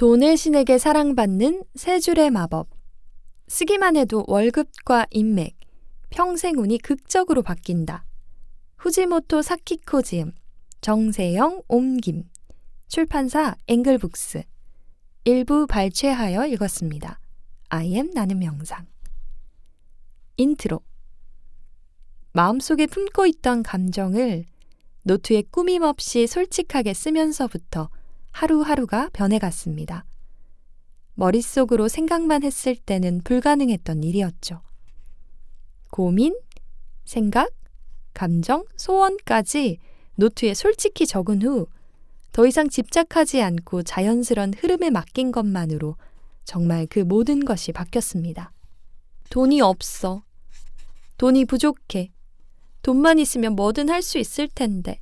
돈의 신에게 사랑받는 세 줄의 마법. 쓰기만 해도 월급과 인맥, 평생 운이 극적으로 바뀐다. 후지모토 사키코 지음, 정세영 옮김, 출판사 앵글북스. 일부 발췌하여 읽었습니다. I.M. 나는 명상. 인트로. 마음속에 품고 있던 감정을 노트에 꾸밈없이 솔직하게 쓰면서부터 하루하루가 변해갔습니다. 머릿속으로 생각만 했을 때는 불가능했던 일이었죠. 고민, 생각, 감정, 소원까지 노트에 솔직히 적은 후 더 이상 집착하지 않고 자연스런 흐름에 맡긴 것만으로 정말 그 모든 것이 바뀌었습니다. 돈이 없어. 돈이 부족해. 돈만 있으면 뭐든 할 수 있을 텐데.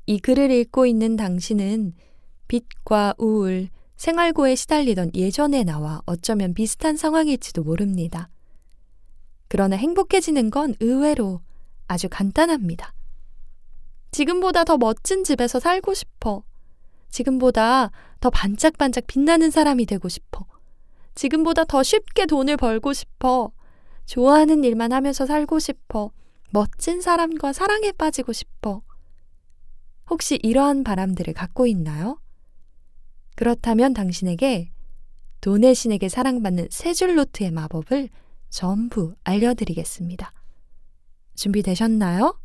이 글을 읽고 있는 당신은 빚과 우울, 생활고에 시달리던 예전의 나와 어쩌면 비슷한 상황일지도 모릅니다. 그러나 행복해지는 건 의외로 아주 간단합니다. 지금보다 더 멋진 집에서 살고 싶어. 지금보다 더 반짝반짝 빛나는 사람이 되고 싶어. 지금보다 더 쉽게 돈을 벌고 싶어. 좋아하는 일만 하면서 살고 싶어. 멋진 사람과 사랑에 빠지고 싶어. 혹시 이러한 바람들을 갖고 있나요? 그렇다면 당신에게 돈의 신에게 사랑받는 세 줄 노트의 마법을 전부 알려드리겠습니다. 준비되셨나요?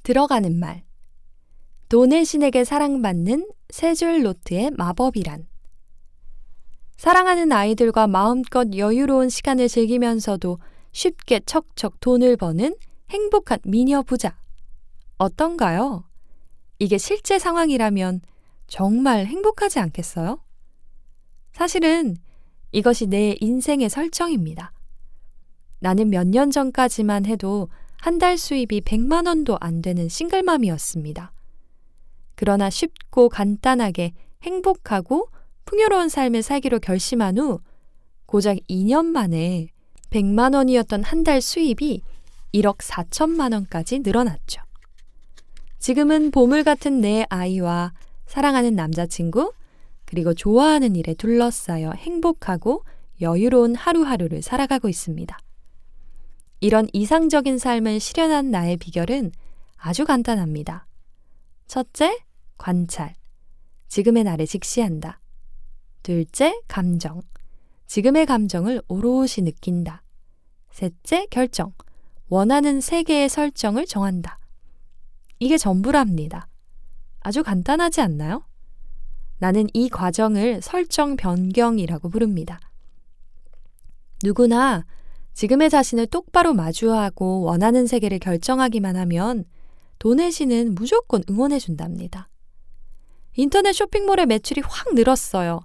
들어가는 말. 돈의 신에게 사랑받는 세 줄 노트의 마법이란. 사랑하는 아이들과 마음껏 여유로운 시간을 즐기면서도 쉽게 척척 돈을 버는 행복한 미녀 부자. 어떤가요? 이게 실제 상황이라면 정말 행복하지 않겠어요? 사실은 이것이 내 인생의 설정입니다. 나는 몇 년 전까지만 해도 한 달 수입이 100만 원도 안 되는 싱글맘이었습니다. 그러나 쉽고 간단하게 행복하고 풍요로운 삶을 살기로 결심한 후 고작 2년 만에 100만 원이었던 한 달 수입이 1억 4천만 원까지 늘어났죠. 지금은 보물 같은 내 아이와 사랑하는 남자친구, 그리고 좋아하는 일에 둘러싸여 행복하고 여유로운 하루하루를 살아가고 있습니다. 이런 이상적인 삶을 실현한 나의 비결은 아주 간단합니다. 첫째, 관찰. 지금의 나를 직시한다. 둘째, 감정. 지금의 감정을 오롯이 느낀다. 셋째, 결정. 원하는 세계의 설정을 정한다. 이게 전부랍니다. 아주 간단하지 않나요? 나는 이 과정을 설정 변경이라고 부릅니다. 누구나 지금의 자신을 똑바로 마주하고 원하는 세계를 결정하기만 하면 돈의 신은 무조건 응원해준답니다. 인터넷 쇼핑몰의 매출이 확 늘었어요.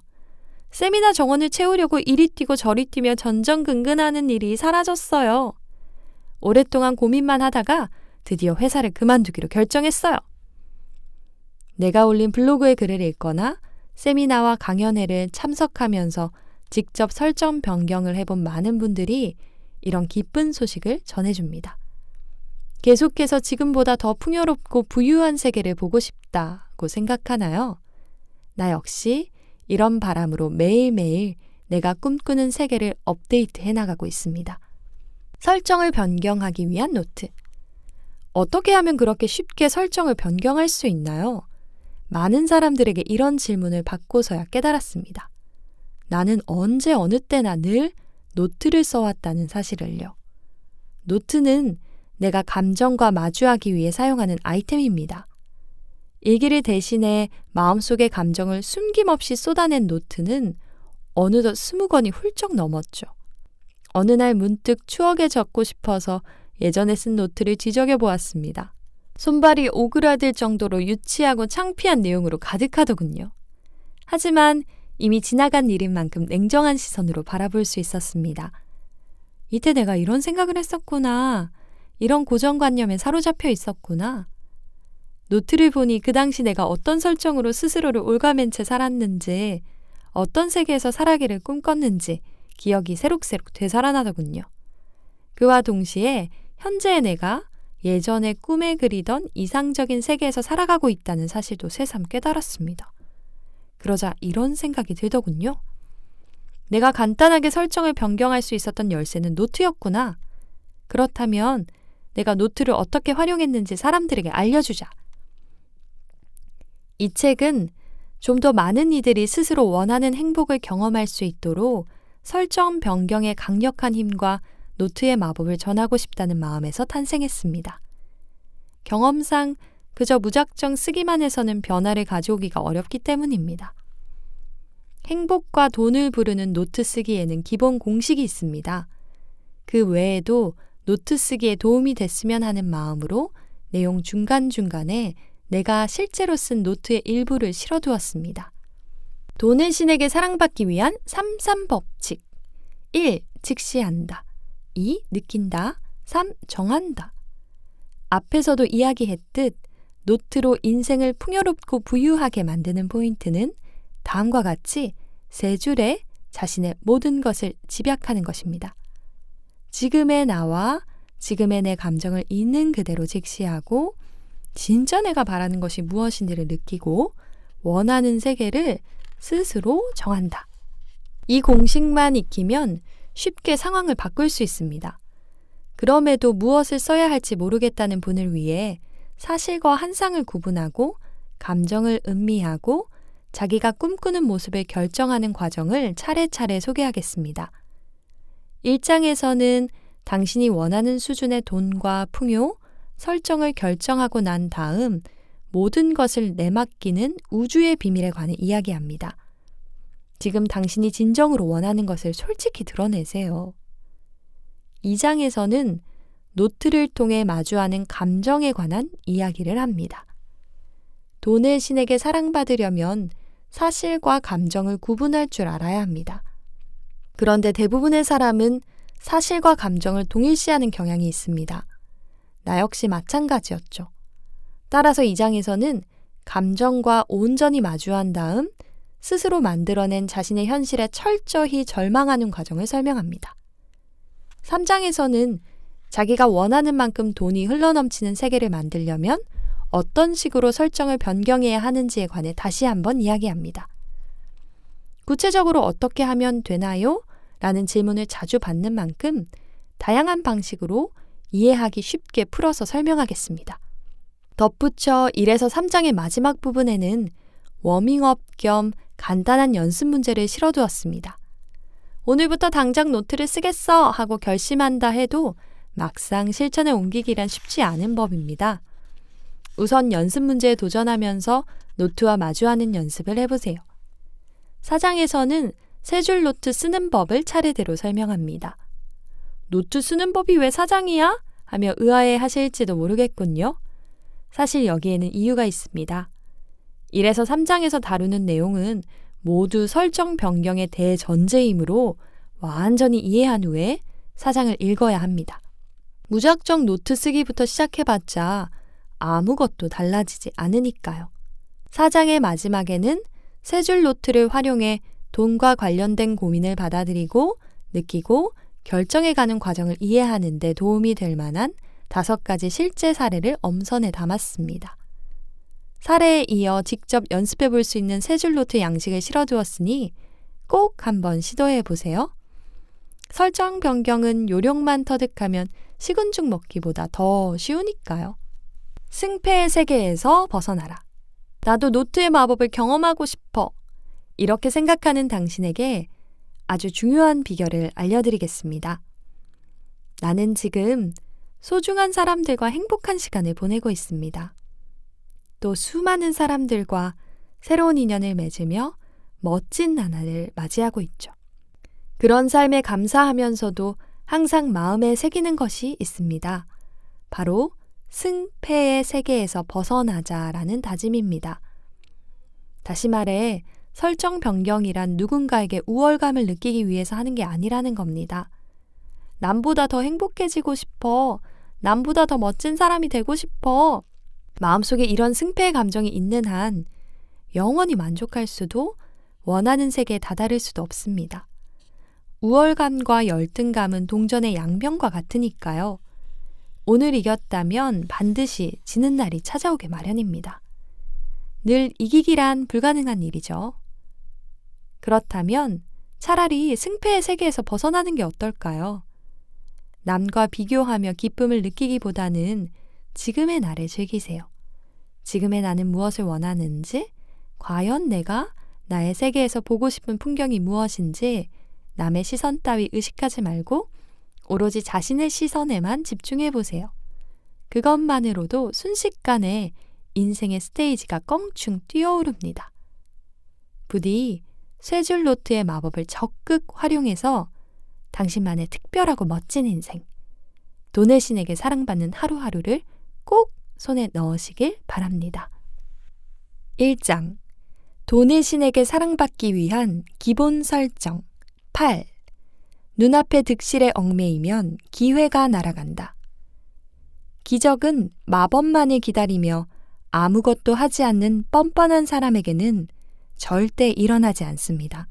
세미나 정원을 채우려고 이리 뛰고 저리 뛰며 전전긍긍하는 일이 사라졌어요. 오랫동안 고민만 하다가 드디어 회사를 그만두기로 결정했어요. 내가 올린 블로그의 글을 읽거나 세미나와 강연회를 참석하면서 직접 설정 변경을 해본 많은 분들이 이런 기쁜 소식을 전해줍니다. 계속해서 지금보다 더 풍요롭고 부유한 세계를 보고 싶다고 생각하나요? 나 역시 이런 바람으로 매일매일 내가 꿈꾸는 세계를 업데이트해 나가고 있습니다. 설정을 변경하기 위한 노트. 어떻게 하면 그렇게 쉽게 설정을 변경할 수 있나요? 많은 사람들에게 이런 질문을 받고서야 깨달았습니다. 나는 언제 어느 때나 늘 노트를 써왔다는 사실을요. 노트는 내가 감정과 마주하기 위해 사용하는 아이템입니다. 일기를 대신해 마음속의 감정을 숨김없이 쏟아낸 노트는 어느덧 20권이 훌쩍 넘었죠. 어느 날 문득 추억에 젖고 싶어서 예전에 쓴 노트를 뒤적여 보았습니다. 손발이 오그라들 정도로 유치하고 창피한 내용으로 가득하더군요. 하지만 이미 지나간 일인 만큼 냉정한 시선으로 바라볼 수 있었습니다. 이때 내가 이런 생각을 했었구나. 이런 고정관념에 사로잡혀 있었구나. 노트를 보니 그 당시 내가 어떤 설정으로 스스로를 올가맨 채 살았는지, 어떤 세계에서 살아기를 꿈꿨는지 기억이 새록새록 되살아나더군요. 그와 동시에 현재의 내가 예전에 꿈에 그리던 이상적인 세계에서 살아가고 있다는 사실도 새삼 깨달았습니다. 그러자 이런 생각이 들더군요. 내가 간단하게 설정을 변경할 수 있었던 열쇠는 노트였구나. 그렇다면 내가 노트를 어떻게 활용했는지 사람들에게 알려주자. 이 책은 좀 더 많은 이들이 스스로 원하는 행복을 경험할 수 있도록 설정 변경의 강력한 힘과 노트의 마법을 전하고 싶다는 마음에서 탄생했습니다. 경험상 그저 무작정 쓰기만 해서는 변화를 가져오기가 어렵기 때문입니다. 행복과 돈을 부르는 노트 쓰기에는 기본 공식이 있습니다. 그 외에도 노트 쓰기에 도움이 됐으면 하는 마음으로 내용 중간중간에 내가 실제로 쓴 노트의 일부를 실어두었습니다. 돈의 신에게 사랑받기 위한 33법칙. 1. 직시한다. 2. 느낀다. 3. 정한다. 앞에서도 이야기했듯 노트로 인생을 풍요롭고 부유하게 만드는 포인트는 다음과 같이 3줄에 자신의 모든 것을 집약하는 것입니다. 지금의 나와 지금의 내 감정을 있는 그대로 직시하고 진짜 내가 바라는 것이 무엇인지를 느끼고 원하는 세계를 스스로 정한다. 이 공식만 익히면 쉽게 상황을 바꿀 수 있습니다. 그럼에도 무엇을 써야 할지 모르겠다는 분을 위해 사실과 환상을 구분하고 감정을 음미하고 자기가 꿈꾸는 모습을 결정하는 과정을 차례차례 소개하겠습니다. 1장에서는 당신이 원하는 수준의 돈과 풍요, 설정을 결정하고 난 다음 모든 것을 내맡기는 우주의 비밀에 관해 이야기합니다. 지금 당신이 진정으로 원하는 것을 솔직히 드러내세요. 2장에서는 노트를 통해 마주하는 감정에 관한 이야기를 합니다. 돈의 신에게 사랑받으려면 사실과 감정을 구분할 줄 알아야 합니다. 그런데 대부분의 사람은 사실과 감정을 동일시하는 경향이 있습니다. 나 역시 마찬가지였죠. 따라서 2장에서는 감정과 온전히 마주한 다음 스스로 만들어낸 자신의 현실에 철저히 절망하는 과정을 설명합니다. 3장에서는 자기가 원하는 만큼 돈이 흘러넘치는 세계를 만들려면 어떤 식으로 설정을 변경해야 하는지에 관해 다시 한번 이야기합니다. 구체적으로 어떻게 하면 되나요? 라는 질문을 자주 받는 만큼 다양한 방식으로 이해하기 쉽게 풀어서 설명하겠습니다. 덧붙여 1에서 3장의 마지막 부분에는 워밍업 겸 간단한 연습 문제를 실어두었습니다. 오늘부터 당장 노트를 쓰겠어 하고 결심한다 해도 막상 실천에 옮기기란 쉽지 않은 법입니다. 우선 연습 문제에 도전하면서 노트와 마주하는 연습을 해보세요. 4장에서는 3줄 노트 쓰는 법을 차례대로 설명합니다. 노트 쓰는 법이 왜 4장이야? 하며 의아해 하실지도 모르겠군요. 사실 여기에는 이유가 있습니다. 1에서 3장에서 다루는 내용은 모두 설정 변경의 대전제이므로 완전히 이해한 후에 4장을 읽어야 합니다. 무작정 노트 쓰기부터 시작해봤자 아무것도 달라지지 않으니까요. 4장의 마지막에는 3줄 노트를 활용해 돈과 관련된 고민을 받아들이고 느끼고 결정해가는 과정을 이해하는 데 도움이 될 만한 5가지 실제 사례를 엄선해 담았습니다. 사례에 이어 직접 연습해 볼 수 있는 3줄 노트 양식을 실어두었으니 꼭 한번 시도해 보세요. 설정 변경은 요령만 터득하면 식은 죽 먹기보다 더 쉬우니까요. 승패의 세계에서 벗어나라. 나도 노트의 마법을 경험하고 싶어. 이렇게 생각하는 당신에게 아주 중요한 비결을 알려드리겠습니다. 나는 지금 소중한 사람들과 행복한 시간을 보내고 있습니다. 또 수많은 사람들과 새로운 인연을 맺으며 멋진 나날을 맞이하고 있죠. 그런 삶에 감사하면서도 항상 마음에 새기는 것이 있습니다. 바로 승패의 세계에서 벗어나자라는 다짐입니다. 다시 말해 설정 변경이란 누군가에게 우월감을 느끼기 위해서 하는 게 아니라는 겁니다. 남보다 더 행복해지고 싶어. 남보다 더 멋진 사람이 되고 싶어. 마음속에 이런 승패의 감정이 있는 한 영원히 만족할 수도 원하는 세계에 다다를 수도 없습니다. 우월감과 열등감은 동전의 양면과 같으니까요. 오늘 이겼다면 반드시 지는 날이 찾아오게 마련입니다. 늘 이기기란 불가능한 일이죠. 그렇다면 차라리 승패의 세계에서 벗어나는 게 어떨까요? 남과 비교하며 기쁨을 느끼기보다는 지금의 나를 즐기세요. 지금의 나는 무엇을 원하는지, 과연 내가 나의 세계에서 보고 싶은 풍경이 무엇인지 남의 시선 따위 의식하지 말고 오로지 자신의 시선에만 집중해 보세요. 그것만으로도 순식간에 인생의 스테이지가 껑충 뛰어오릅니다. 부디 쇠줄 노트의 마법을 적극 활용해서 당신만의 특별하고 멋진 인생, 돈의 신에게 사랑받는 하루하루를 꼭 손에 넣으시길 바랍니다. 1장 돈의 신에게 사랑받기 위한 기본 설정 8. 눈앞의 득실에 얽매이면 기회가 날아간다. 기적은 마법만을 기다리며 아무것도 하지 않는 뻔뻔한 사람에게는 절대 일어나지 않습니다.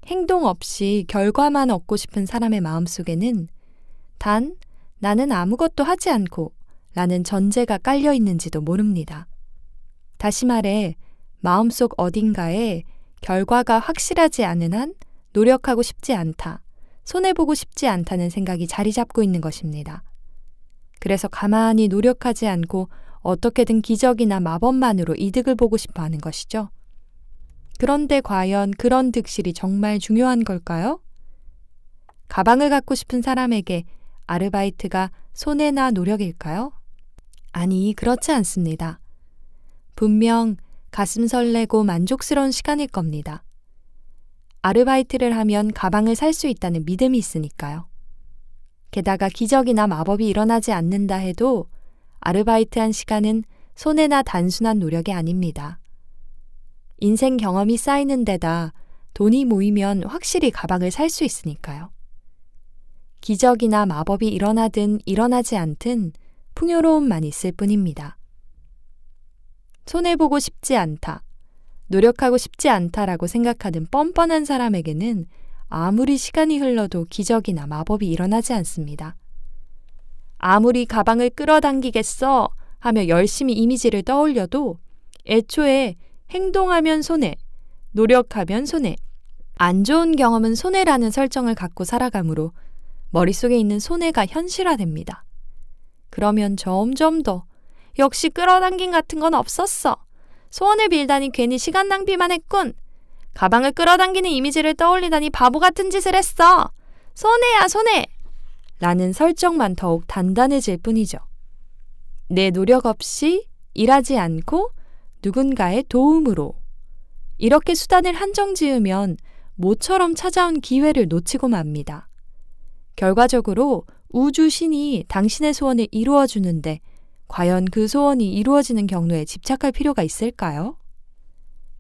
행동 없이 결과만 얻고 싶은 사람의 마음속에는 단 나는 아무것도 하지 않고 라는 전제가 깔려 있는지도 모릅니다. 다시 말해 마음속 어딘가에 결과가 확실하지 않은 한 노력하고 싶지 않다, 손해보고 싶지 않다는 생각이 자리 잡고 있는 것입니다. 그래서 가만히 노력하지 않고 어떻게든 기적이나 마법만으로 이득을 보고 싶어 하는 것이죠. 그런데 과연 그런 득실이 정말 중요한 걸까요? 가방을 갖고 싶은 사람에게 아르바이트가 손해나 노력일까요? 아니, 그렇지 않습니다. 분명 가슴 설레고 만족스러운 시간일 겁니다. 아르바이트를 하면 가방을 살 수 있다는 믿음이 있으니까요. 게다가 기적이나 마법이 일어나지 않는다 해도 아르바이트한 시간은 손해나 단순한 노력이 아닙니다. 인생 경험이 쌓이는 데다 돈이 모이면 확실히 가방을 살 수 있으니까요. 기적이나 마법이 일어나든 일어나지 않든 풍요로움만 있을 뿐입니다. 손해보고 싶지 않다, 노력하고 싶지 않다라고 생각하는 뻔뻔한 사람에게는 아무리 시간이 흘러도 기적이나 마법이 일어나지 않습니다. 아무리 가방을 끌어당기겠어 하며 열심히 이미지를 떠올려도 애초에 행동하면 손해, 노력하면 손해, 안 좋은 경험은 손해라는 설정을 갖고 살아가므로 머릿속에 있는 손해가 현실화됩니다. 그러면 점점 더 역시 끌어당김 같은 건 없었어. 소원을 빌다니 괜히 시간 낭비만 했군. 가방을 끌어당기는 이미지를 떠올리다니 바보 같은 짓을 했어. 손해야 손해! 라는 설정만 더욱 단단해질 뿐이죠. 내 노력 없이 일하지 않고 누군가의 도움으로 이렇게 수단을 한정 지으면 모처럼 찾아온 기회를 놓치고 맙니다. 결과적으로 우주 신이 당신의 소원을 이루어 주는데 과연 그 소원이 이루어지는 경로에 집착할 필요가 있을까요?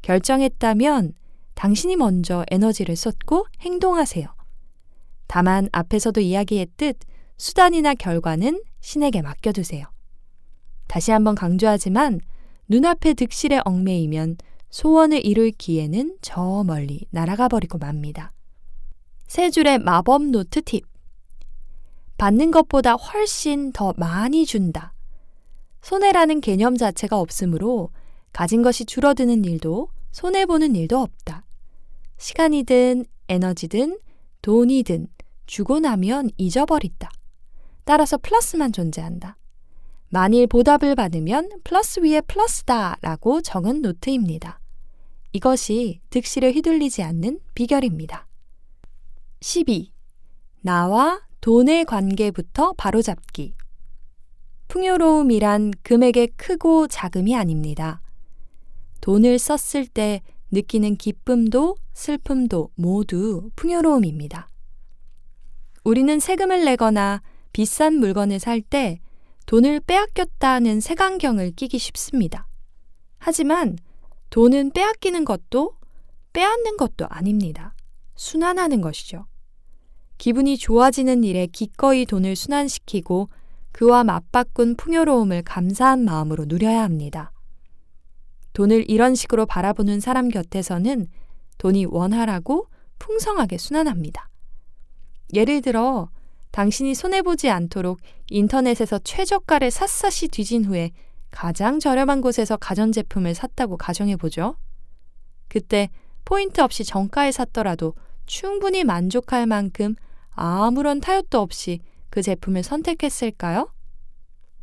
결정했다면 당신이 먼저 에너지를 쏟고 행동하세요. 다만 앞에서도 이야기했듯 수단이나 결과는 신에게 맡겨두세요. 다시 한번 강조하지만 눈앞의 득실에 얽매이면 소원을 이룰 기회는 저 멀리 날아가 버리고 맙니다. 세 줄의 마법 노트 팁. 받는 것보다 훨씬 더 많이 준다. 손해라는 개념 자체가 없으므로 가진 것이 줄어드는 일도 손해보는 일도 없다. 시간이든 에너지든 돈이든 주고 나면 잊어버린다. 따라서 플러스만 존재한다. 만일 보답을 받으면 플러스 위에 플러스다 라고 적은 노트입니다. 이것이 득실에 휘둘리지 않는 비결입니다. 12. 나와 돈의 관계부터 바로잡기. 풍요로움이란 금액의 크고 작음이 아닙니다. 돈을 썼을 때 느끼는 기쁨도 슬픔도 모두 풍요로움입니다. 우리는 세금을 내거나 비싼 물건을 살 때 돈을 빼앗겼다는 색안경을 끼기 쉽습니다. 하지만 돈은 빼앗기는 것도 빼앗는 것도 아닙니다. 순환하는 것이죠. 기분이 좋아지는 일에 기꺼이 돈을 순환시키고 그와 맞바꾼 풍요로움을 감사한 마음으로 누려야 합니다. 돈을 이런 식으로 바라보는 사람 곁에서는 돈이 원활하고 풍성하게 순환합니다. 예를 들어 당신이 손해보지 않도록 인터넷에서 최저가를 샅샅이 뒤진 후에 가장 저렴한 곳에서 가전제품을 샀다고 가정해보죠. 그때 포인트 없이 정가에 샀더라도 충분히 만족할 만큼 아무런 타협도 없이 그 제품을 선택했을까요?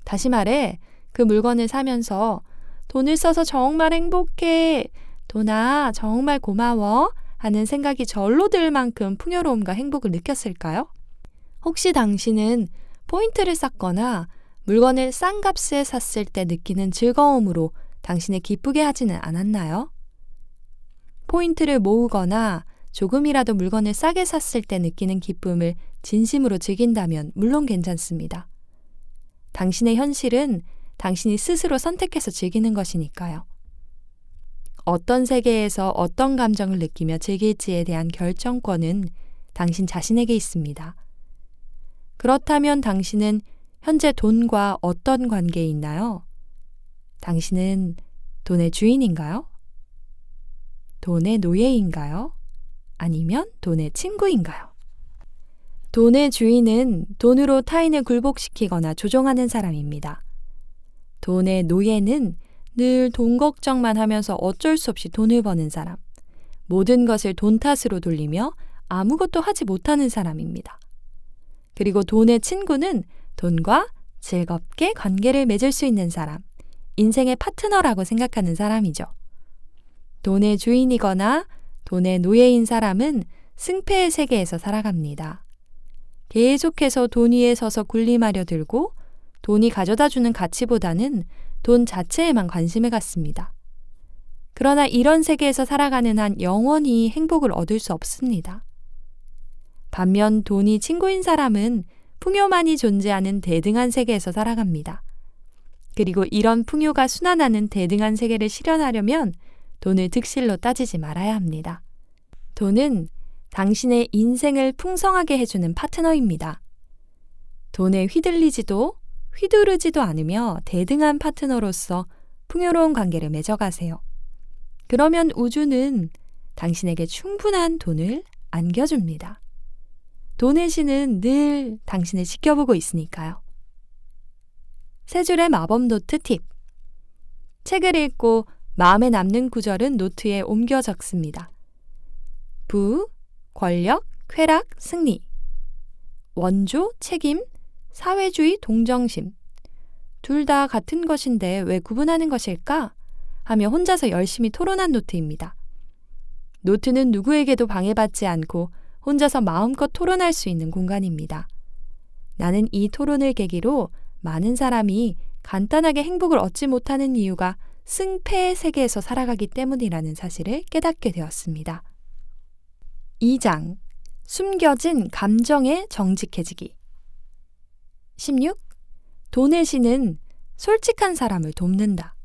다시 말해, 그 물건을 사면서 돈을 써서 정말 행복해, 돈아 정말 고마워 하는 생각이 절로 들 만큼 풍요로움과 행복을 느꼈을까요? 혹시 당신은 포인트를 쌌거나 물건을 싼 값에 샀을 때 느끼는 즐거움으로 당신을 기쁘게 하지는 않았나요? 포인트를 모으거나 조금이라도 물건을 싸게 샀을 때 느끼는 기쁨을 진심으로 즐긴다면 물론 괜찮습니다. 당신의 현실은 당신이 스스로 선택해서 즐기는 것이니까요. 어떤 세계에서 어떤 감정을 느끼며 즐길지에 대한 결정권은 당신 자신에게 있습니다. 그렇다면 당신은 현재 돈과 어떤 관계에 있나요? 당신은 돈의 주인인가요? 돈의 노예인가요? 아니면 돈의 친구인가요? 돈의 주인은 돈으로 타인을 굴복시키거나 조종하는 사람입니다. 돈의 노예는 늘 돈 걱정만 하면서 어쩔 수 없이 돈을 버는 사람, 모든 것을 돈 탓으로 돌리며 아무것도 하지 못하는 사람입니다. 그리고 돈의 친구는 돈과 즐겁게 관계를 맺을 수 있는 사람, 인생의 파트너라고 생각하는 사람이죠. 돈의 주인이거나 돈의 노예인 사람은 승패의 세계에서 살아갑니다. 계속해서 돈 위에 서서 군림하려 들고 돈이 가져다주는 가치보다는 돈 자체에만 관심을 갖습니다. 그러나 이런 세계에서 살아가는 한 영원히 행복을 얻을 수 없습니다. 반면 돈이 친구인 사람은 풍요만이 존재하는 대등한 세계에서 살아갑니다. 그리고 이런 풍요가 순환하는 대등한 세계를 실현하려면 돈을 득실로 따지지 말아야 합니다. 돈은 당신의 인생을 풍성하게 해주는 파트너입니다. 돈에 휘둘리지도 휘두르지도 않으며 대등한 파트너로서 풍요로운 관계를 맺어가세요. 그러면 우주는 당신에게 충분한 돈을 안겨줍니다. 돈의 신은 늘 당신을 지켜보고 있으니까요. 세 줄의 마법 노트 팁. 책을 읽고 마음에 남는 구절은 노트에 옮겨 적습니다. 부, 권력, 쾌락, 승리. 원조, 책임, 사회주의, 동정심. 둘 다 같은 것인데 왜 구분하는 것일까? 하며 혼자서 열심히 토론한 노트입니다. 노트는 누구에게도 방해받지 않고 혼자서 마음껏 토론할 수 있는 공간입니다. 나는 이 토론을 계기로 많은 사람이 간단하게 행복을 얻지 못하는 이유가 승패의 세계에서 살아가기 때문이라는 사실을 깨닫게 되었습니다. 2장. 숨겨진 감정에 정직해지기. 16. 돈의 신은 솔직한 사람을 돕는다.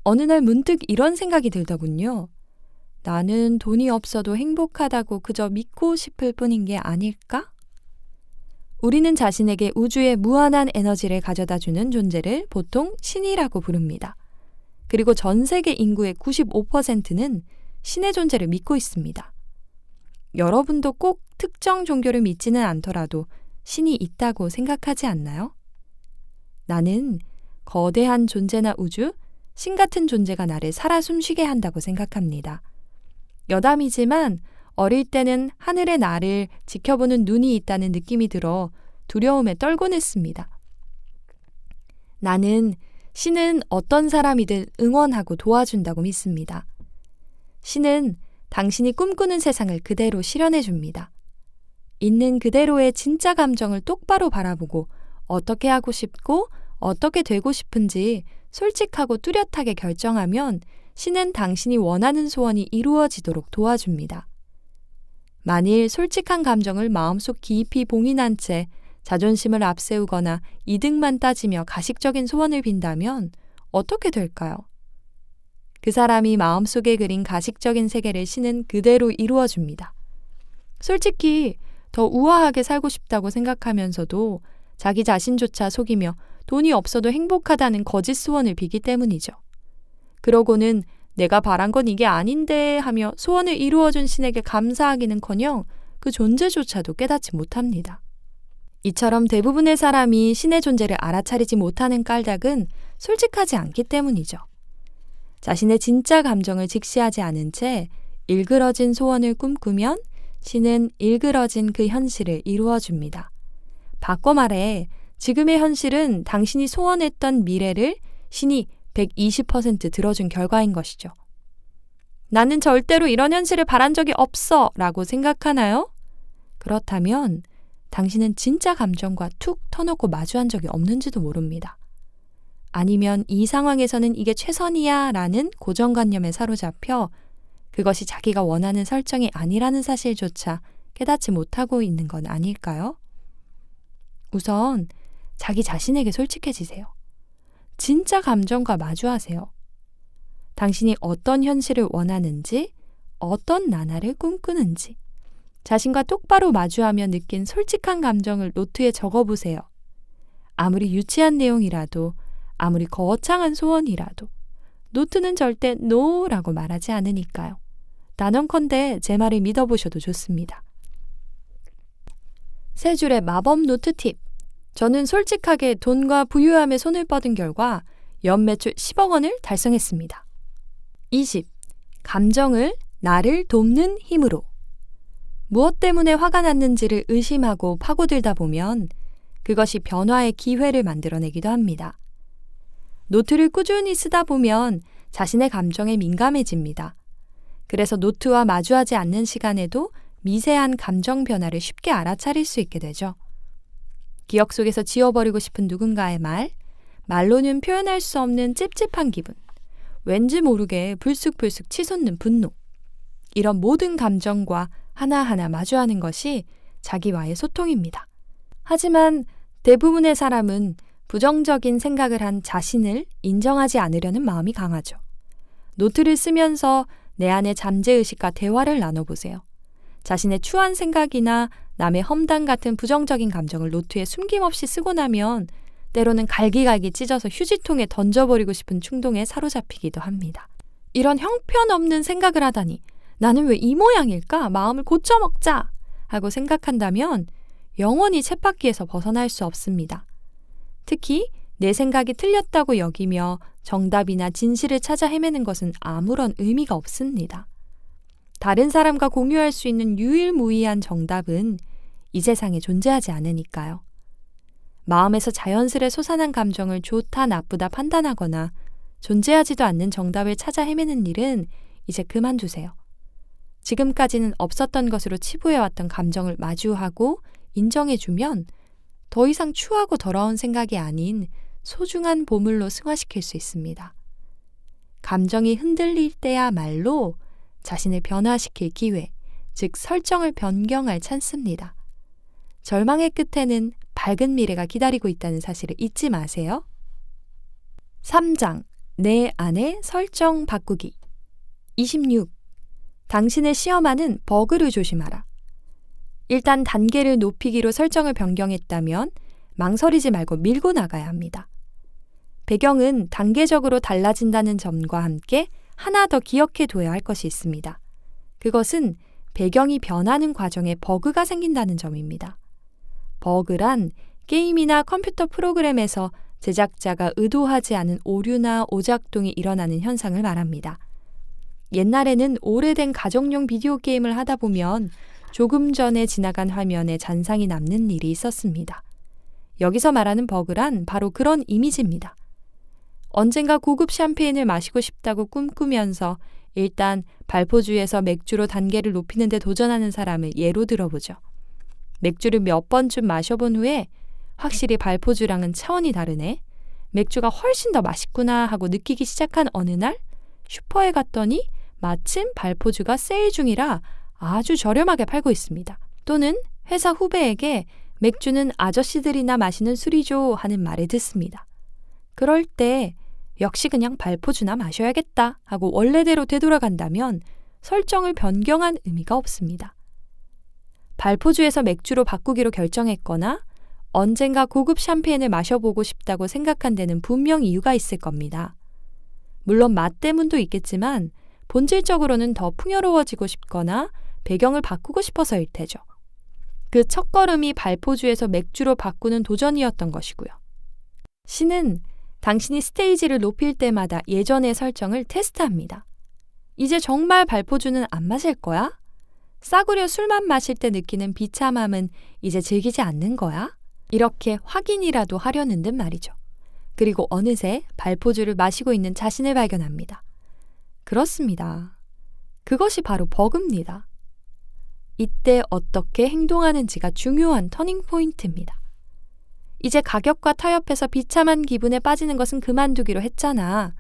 어느 날 문득 이런 생각이 들더군요. 나는 돈이 없어도 행복하다고 그저 믿고 싶을 뿐인 게 아닐까? 우리는 자신에게 우주의 무한한 에너지를 가져다주는 존재를 보통 신이라고 부릅니다. 그리고 전 세계 인구의 95%는 신의 존재를 믿고 있습니다. 여러분도 꼭 특정 종교를 믿지는 않더라도 신이 있다고 생각하지 않나요? 나는 거대한 존재나 우주, 신 같은 존재가 나를 살아 숨쉬게 한다고 생각합니다. 여담이지만 어릴 때는 하늘에 나를 지켜보는 눈이 있다는 느낌이 들어 두려움에 떨곤 했습니다. 나는 신은 어떤 사람이든 응원하고 도와준다고 믿습니다. 신은 당신이 꿈꾸는 세상을 그대로 실현해 줍니다. 있는 그대로의 진짜 감정을 똑바로 바라보고 어떻게 하고 싶고 어떻게 되고 싶은지 솔직하고 뚜렷하게 결정하면 신은 당신이 원하는 소원이 이루어지도록 도와줍니다. 만일 솔직한 감정을 마음속 깊이 봉인한 채 자존심을 앞세우거나 이득만 따지며 가식적인 소원을 빈다면 어떻게 될까요? 그 사람이 마음속에 그린 가식적인 세계를 신은 그대로 이루어줍니다. 솔직히 더 우아하게 살고 싶다고 생각하면서도 자기 자신조차 속이며 돈이 없어도 행복하다는 거짓 소원을 비기 때문이죠. 그러고는 내가 바란 건 이게 아닌데 하며 소원을 이루어준 신에게 감사하기는커녕 그 존재조차도 깨닫지 못합니다. 이처럼 대부분의 사람이 신의 존재를 알아차리지 못하는 까닭은 솔직하지 않기 때문이죠. 자신의 진짜 감정을 직시하지 않은 채 일그러진 소원을 꿈꾸면 신은 일그러진 그 현실을 이루어줍니다. 바꿔 말해 지금의 현실은 당신이 소원했던 미래를 신이 120% 들어준 결과인 것이죠. 나는 절대로 이런 현실을 바란 적이 없어 라고 생각하나요? 그렇다면 당신은 진짜 감정과 툭 터놓고 마주한 적이 없는지도 모릅니다. 아니면 이 상황에서는 이게 최선이야 라는 고정관념에 사로잡혀 그것이 자기가 원하는 설정이 아니라는 사실조차 깨닫지 못하고 있는 건 아닐까요? 우선 자기 자신에게 솔직해지세요. 진짜 감정과 마주하세요. 당신이 어떤 현실을 원하는지, 어떤 나날을 꿈꾸는지, 자신과 똑바로 마주하며 느낀 솔직한 감정을 노트에 적어보세요. 아무리 유치한 내용이라도, 아무리 거창한 소원이라도 노트는 절대 NO라고 말하지 않으니까요. 단언컨대 제 말을 믿어보셔도 좋습니다. 세 줄의 마법 노트 팁. 저는 솔직하게 돈과 부유함에 손을 뻗은 결과 연매출 10억 원을 달성했습니다. 20. 감정을 나를 돕는 힘으로. 무엇 때문에 화가 났는지를 의심하고 파고들다 보면 그것이 변화의 기회를 만들어내기도 합니다. 노트를 꾸준히 쓰다 보면 자신의 감정에 민감해집니다. 그래서 노트와 마주하지 않는 시간에도 미세한 감정 변화를 쉽게 알아차릴 수 있게 되죠. 기억 속에서 지워버리고 싶은 누군가의 말, 말로는 표현할 수 없는 찝찝한 기분, 왠지 모르게 불쑥불쑥 치솟는 분노. 이런 모든 감정과 하나하나 마주하는 것이 자기와의 소통입니다. 하지만 대부분의 사람은 부정적인 생각을 한 자신을 인정하지 않으려는 마음이 강하죠. 노트를 쓰면서 내 안의 잠재의식과 대화를 나눠보세요. 자신의 추한 생각이나 남의 험담 같은 부정적인 감정을 노트에 숨김없이 쓰고 나면 때로는 갈기갈기 찢어서 휴지통에 던져버리고 싶은 충동에 사로잡히기도 합니다. 이런 형편없는 생각을 하다니 나는 왜 이 모양일까? 마음을 고쳐먹자! 하고 생각한다면 영원히 쳇바퀴에서 벗어날 수 없습니다. 특히 내 생각이 틀렸다고 여기며 정답이나 진실을 찾아 헤매는 것은 아무런 의미가 없습니다. 다른 사람과 공유할 수 있는 유일무이한 정답은 이 세상에 존재하지 않으니까요. 마음에서 자연스레 솟아난 감정을 좋다 나쁘다 판단하거나 존재하지도 않는 정답을 찾아 헤매는 일은 이제 그만두세요. 지금까지는 없었던 것으로 치부해왔던 감정을 마주하고 인정해주면 더 이상 추하고 더러운 생각이 아닌 소중한 보물로 승화시킬 수 있습니다. 감정이 흔들릴 때야말로 자신을 변화시킬 기회, 즉 설정을 변경할 찬스입니다. 절망의 끝에는 밝은 미래가 기다리고 있다는 사실을 잊지 마세요. 3장, 내 안의 설정 바꾸기. 26. 당신을 시험하는 버그를 조심하라. 일단 단계를 높이기로 설정을 변경했다면 망설이지 말고 밀고 나가야 합니다. 배경은 단계적으로 달라진다는 점과 함께 하나 더 기억해 둬야 할 것이 있습니다. 그것은 배경이 변하는 과정에 버그가 생긴다는 점입니다. 버그란 게임이나 컴퓨터 프로그램에서 제작자가 의도하지 않은 오류나 오작동이 일어나는 현상을 말합니다. 옛날에는 오래된 가정용 비디오 게임을 하다 보면 조금 전에 지나간 화면에 잔상이 남는 일이 있었습니다. 여기서 말하는 버그란 바로 그런 이미지입니다. 언젠가 고급 샴페인을 마시고 싶다고 꿈꾸면서 일단 발포주에서 맥주로 단계를 높이는 데 도전하는 사람을 예로 들어보죠. 맥주를 몇 번쯤 마셔본 후에 확실히 발포주랑은 차원이 다르네. 맥주가 훨씬 더 맛있구나 하고 느끼기 시작한 어느 날 슈퍼에 갔더니 마침 발포주가 세일 중이라 아주 저렴하게 팔고 있습니다. 또는 회사 후배에게 맥주는 아저씨들이나 마시는 술이죠 하는 말을 듣습니다. 그럴 때 역시 그냥 발포주나 마셔야겠다 하고 원래대로 되돌아간다면 설정을 변경한 의미가 없습니다. 발포주에서 맥주로 바꾸기로 결정했거나 언젠가 고급 샴페인을 마셔보고 싶다고 생각한 데는 분명 이유가 있을 겁니다. 물론 맛 때문도 있겠지만 본질적으로는 더 풍요로워지고 싶거나 배경을 바꾸고 싶어서일 테죠. 그 첫걸음이 발포주에서 맥주로 바꾸는 도전이었던 것이고요. 신은 당신이 스테이지를 높일 때마다 예전의 설정을 테스트합니다. 이제 정말 발포주는 안 마실 거야? 싸구려 술만 마실 때 느끼는 비참함은 이제 즐기지 않는 거야? 이렇게 확인이라도 하려는 듯 말이죠. 그리고 어느새 발포주를 마시고 있는 자신을 발견합니다. 그렇습니다. 그것이 바로 버그입니다. 이때 어떻게 행동하는지가 중요한 터닝 포인트입니다. 이제 가격과 타협해서 비참한 기분에 빠지는 것은 그만두기로 했잖아.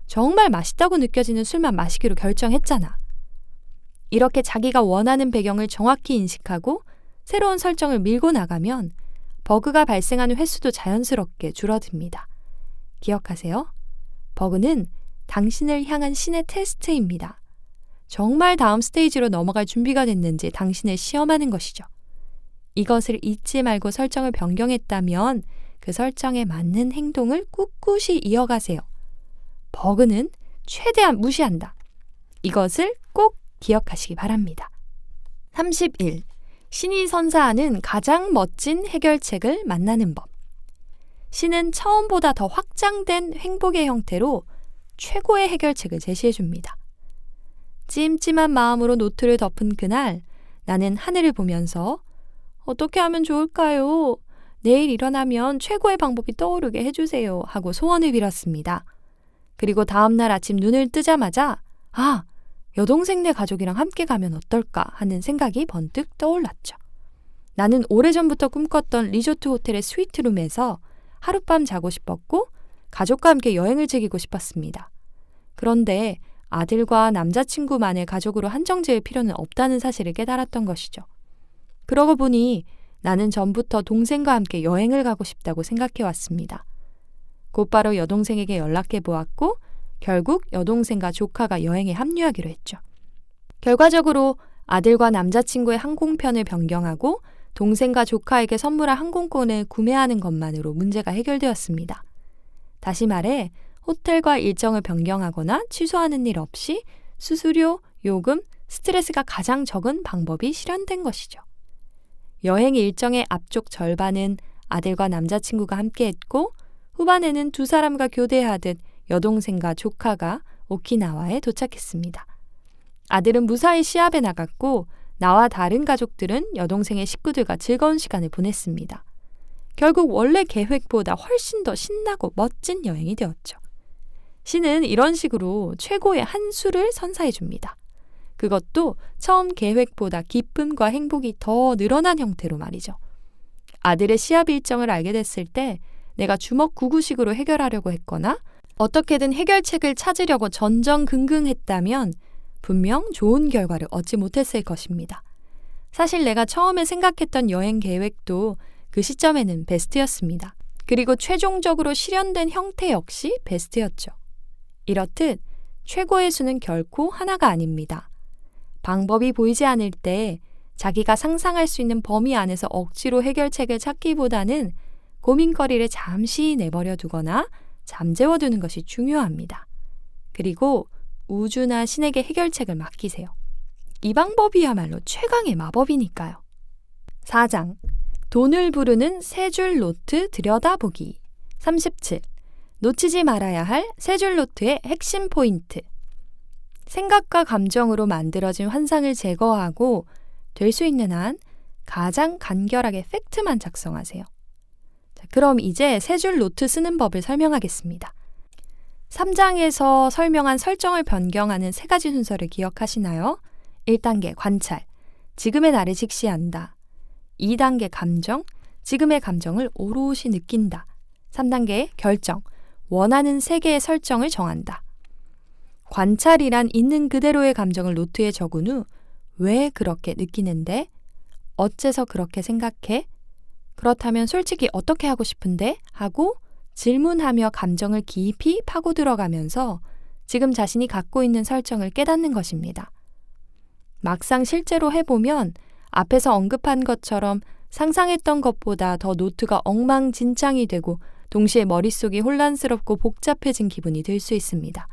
정말 맛있다고 느껴지는 술만 마시기로 결정했잖아. 이렇게 자기가 원하는 배경을 정확히 인식하고 새로운 설정을 밀고 나가면 버그가 발생하는 횟수도 자연스럽게 줄어듭니다. 기억하세요. 버그는 당신을 향한 신의 테스트입니다. 정말 다음 스테이지로 넘어갈 준비가 됐는지 당신을 시험하는 것이죠. 이것을 잊지 말고 설정을 변경했다면 그 설정에 맞는 행동을 꿋꿋이 이어가세요. 버그는 최대한 무시한다. 이것을 꼭 기억하시기 바랍니다. 31. 신이 선사하는 가장 멋진 해결책을 만나는 법. 신은 처음보다 더 확장된 행복의 형태로 최고의 해결책을 제시해 줍니다. 찜찜한 마음으로 노트를 덮은 그날, 나는 하늘을 보면서 어떻게 하면 좋을까요? 내일 일어나면 최고의 방법이 떠오르게 해주세요 하고 소원을 빌었습니다. 그리고 다음날 아침 눈을 뜨자마자 여동생네 가족이랑 함께 가면 어떨까 하는 생각이 번뜩 떠올랐죠. 나는 오래전부터 꿈꿨던 리조트 호텔의 스위트룸에서 하룻밤 자고 싶었고 가족과 함께 여행을 즐기고 싶었습니다. 그런데 아들과 남자친구만을 가족으로 한정 지을 필요는 없다는 사실을 깨달았던 것이죠. 그러고 보니 나는 전부터 동생과 함께 여행을 가고 싶다고 생각해 왔습니다. 곧바로 여동생에게 연락해 보았고 결국 여동생과 조카가 여행에 합류하기로 했죠. 결과적으로 아들과 남자친구의 항공편을 변경하고 동생과 조카에게 선물할 항공권을 구매하는 것만으로 문제가 해결되었습니다. 다시 말해 호텔과 일정을 변경하거나 취소하는 일 없이 수수료, 요금, 스트레스가 가장 적은 방법이 실현된 것이죠. 여행 일정의 앞쪽 절반은 아들과 남자친구가 함께했고 후반에는 두 사람과 교대하듯 여동생과 조카가 오키나와에 도착했습니다. 아들은 무사히 시합에 나갔고 나와 다른 가족들은 여동생의 식구들과 즐거운 시간을 보냈습니다. 결국 원래 계획보다 훨씬 더 신나고 멋진 여행이 되었죠. 신은 이런 식으로 최고의 한 수를 선사해 줍니다. 그것도 처음 계획보다 기쁨과 행복이 더 늘어난 형태로 말이죠. 아들의 시합 일정을 알게 됐을 때 내가 주먹구구식으로 해결하려고 했거나 어떻게든 해결책을 찾으려고 전전긍긍했다면 분명 좋은 결과를 얻지 못했을 것입니다. 사실 내가 처음에 생각했던 여행 계획도 그 시점에는 베스트였습니다. 그리고 최종적으로 실현된 형태 역시 베스트였죠. 이렇듯 최고의 수는 결코 하나가 아닙니다. 방법이 보이지 않을 때 자기가 상상할 수 있는 범위 안에서 억지로 해결책을 찾기보다는 고민거리를 잠시 내버려 두거나 잠재워 두는 것이 중요합니다. 그리고 우주나 신에게 해결책을 맡기세요. 이 방법이야말로 최강의 마법이니까요. 4장. 돈을 부르는 세 줄 노트 들여다보기. 37. 놓치지 말아야 할 세 줄 노트의 핵심 포인트. 생각과 감정으로 만들어진 환상을 제거하고 될 수 있는 한 가장 간결하게 팩트만 작성하세요. 자, 그럼 이제 세 줄 노트 쓰는 법을 설명하겠습니다. 3장에서 설명한 설정을 변경하는 세 가지 순서를 기억하시나요? 1단계 관찰, 지금의 나를 직시한다. 2단계 감정, 지금의 감정을 오롯이 느낀다. 3단계 결정, 원하는 세계의 설정을 정한다. 관찰이란 있는 그대로의 감정을 노트에 적은 후 왜 그렇게 느끼는데? 어째서 그렇게 생각해? 그렇다면 솔직히 어떻게 하고 싶은데? 하고 질문하며 감정을 깊이 파고 들어가면서 지금 자신이 갖고 있는 설정을 깨닫는 것입니다. 막상 실제로 해보면 앞에서 언급한 것처럼 상상했던 것보다 더 노트가 엉망진창이 되고 동시에 머릿속이 혼란스럽고 복잡해진 기분이 들 수 있습니다.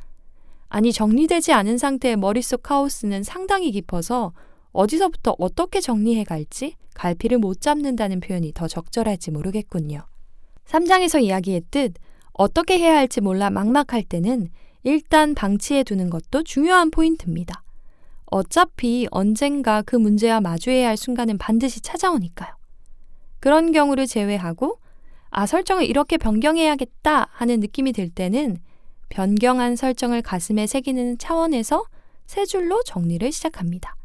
아니, 정리되지 않은 상태의 머릿속 하오스는 상당히 깊어서 어디서부터 어떻게 정리해 갈지 갈피를 못 잡는다는 표현이 더 적절할지 모르겠군요. 3장에서 이야기했듯 어떻게 해야 할지 몰라 막막할 때는 일단 방치해 두는 것도 중요한 포인트입니다. 어차피 언젠가 그 문제와 마주해야 할 순간은 반드시 찾아오니까요. 그런 경우를 제외하고 설정을 이렇게 변경해야겠다 하는 느낌이 들 때는 변경한 설정을 가슴에 새기는 차원에서 세 줄로 정리를 시작합니다.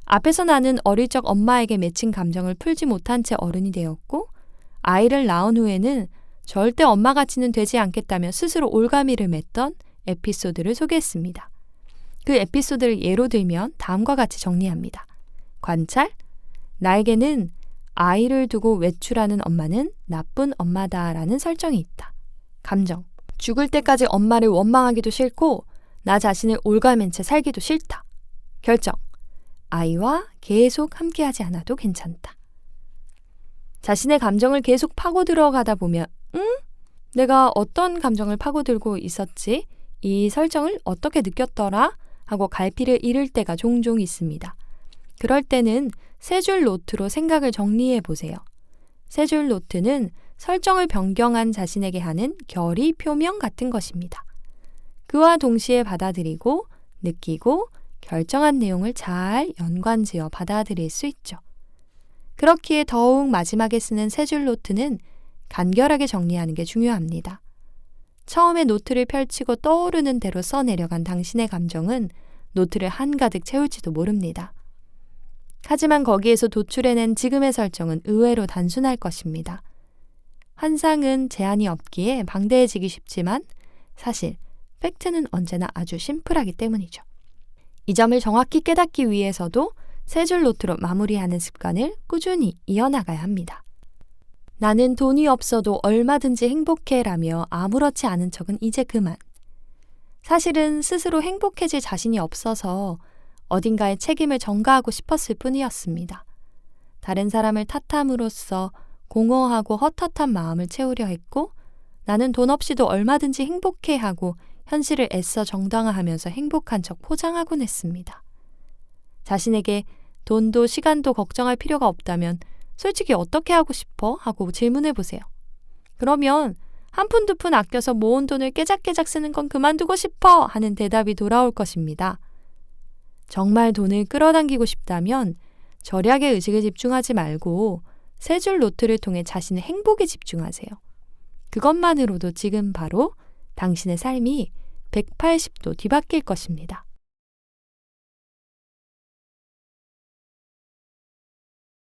앞에서 나는 어릴 적 엄마에게 맺힌 감정을 풀지 못한 채 어른이 되었고 아이를 낳은 후에는 절대 엄마같이는 되지 않겠다며 스스로 올가미를 맺던 에피소드를 소개했습니다. 그 에피소드를 예로 들면 다음과 같이 정리합니다. 관찰, 나에게는 아이를 두고 외출하는 엄마는 나쁜 엄마다라는 설정이 있다. 감정, 죽을 때까지 엄마를 원망하기도 싫고 나 자신을 올가맨 채 살기도 싫다. 결정, 아이와 계속 함께하지 않아도 괜찮다. 자신의 감정을 계속 파고 들어가다 보면 내가 어떤 감정을 파고들고 있었지? 이 설정을 어떻게 느꼈더라? 하고 갈피를 잃을 때가 종종 있습니다. 그럴 때는 세 줄 노트로 생각을 정리해 보세요. 세 줄 노트는 설정을 변경한 자신에게 하는 결의 표명 같은 것입니다. 그와 동시에 받아들이고 느끼고 결정한 내용을 잘 연관지어 받아들일 수 있죠. 그렇기에 더욱 마지막에 쓰는 세 줄 노트는 간결하게 정리하는 게 중요합니다. 처음에 노트를 펼치고 떠오르는 대로 써내려간 당신의 감정은 노트를 한가득 채울지도 모릅니다. 하지만 거기에서 도출해낸 지금의 설정은 의외로 단순할 것입니다. 환상은 제한이 없기에 방대해지기 쉽지만 사실 팩트는 언제나 아주 심플하기 때문이죠. 이 점을 정확히 깨닫기 위해서도 세 줄 노트로 마무리하는 습관을 꾸준히 이어나가야 합니다. 나는 돈이 없어도 얼마든지 행복해라며 아무렇지 않은 척은 이제 그만. 사실은 스스로 행복해질 자신이 없어서 어딘가에 책임을 전가하고 싶었을 뿐이었습니다. 다른 사람을 탓함으로써 공허하고 헛헛한 마음을 채우려 했고 나는 돈 없이도 얼마든지 행복해하고 현실을 애써 정당화하면서 행복한 척 포장하곤 했습니다. 자신에게 돈도 시간도 걱정할 필요가 없다면 솔직히 어떻게 하고 싶어? 하고 질문해 보세요. 그러면 한 푼 두 푼 아껴서 모은 돈을 깨작깨작 쓰는 건 그만두고 싶어! 하는 대답이 돌아올 것입니다. 정말 돈을 끌어당기고 싶다면 절약의 의식에 집중하지 말고 세 줄 노트를 통해 자신의 행복에 집중하세요. 그것만으로도 지금 바로 당신의 삶이 180도 뒤바뀔 것입니다.